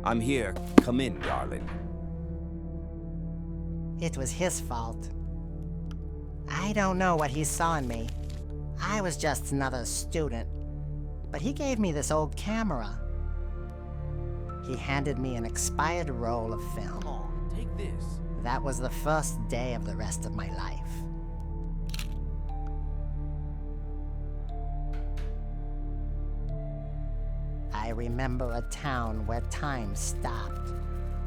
I'm here. Come in, darling. It was his fault. I don't know what he saw in me. I was just another student. But he gave me this old camera. He handed me an expired roll of film. Come on, take this. That was the first day of the rest of my life. I remember a town where time stopped,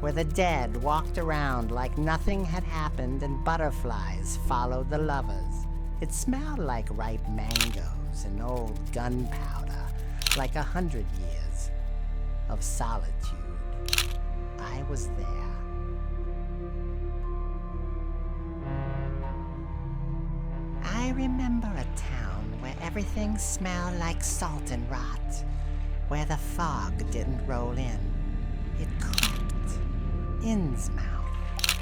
where the dead walked around like nothing had happened and butterflies followed the lovers. It smelled like ripe mangoes and old gunpowder, like 100 years of solitude. I was there. I remember a town where everything smelled like salt and rot, where the fog didn't roll in. It crept in's mouth.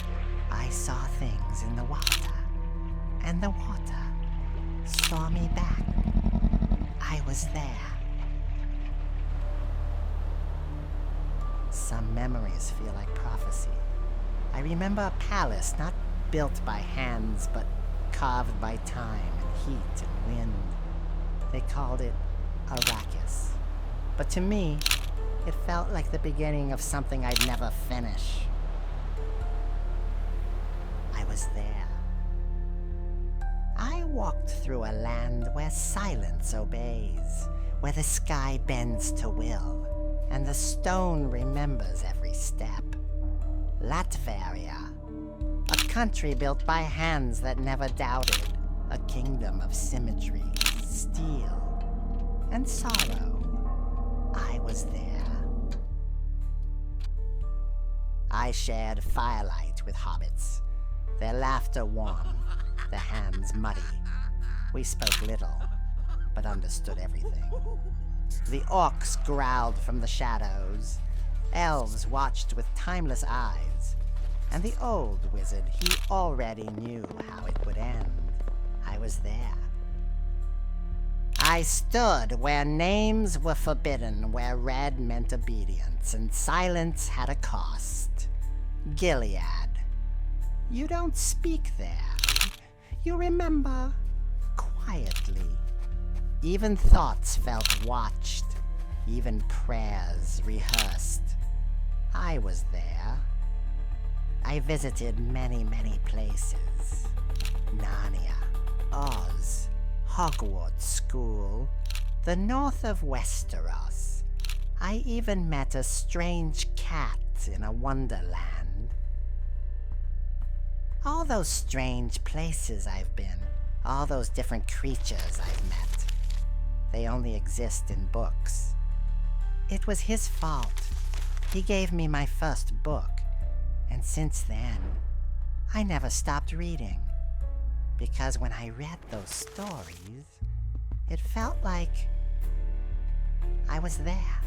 I saw things in the water, and the water saw me back. I was there. Some memories feel like prophecy. I remember a palace not built by hands, but carved by time and heat and wind. They called it Arrakis. But to me, it felt like the beginning of something I'd never finish. I was there. I walked through a land where silence obeys, where the sky bends to will, and the stone remembers every step. Latveria, a country built by hands that never doubted, a kingdom of symmetry, steel, and sorrow. I was there. I shared firelight with hobbits, their laughter warm, their hands muddy. We spoke little, but understood everything. The orcs growled from the shadows. Elves watched with timeless eyes. And the old wizard, he already knew how it would end. I was there. I stood where names were forbidden, where red meant obedience, and silence had a cost. Gilead. You don't speak there. You remember quietly. Even thoughts felt watched, even prayers rehearsed. I was there. I visited many, many places. Narnia, Oz, Hogwarts School, the north of Westeros. I even met a strange cat in a wonderland. All those strange places I've been, all those different creatures I've met, they only exist in books. It was his fault. He gave me my first book, and since then, I never stopped reading. Because when I read those stories, it felt like I was there.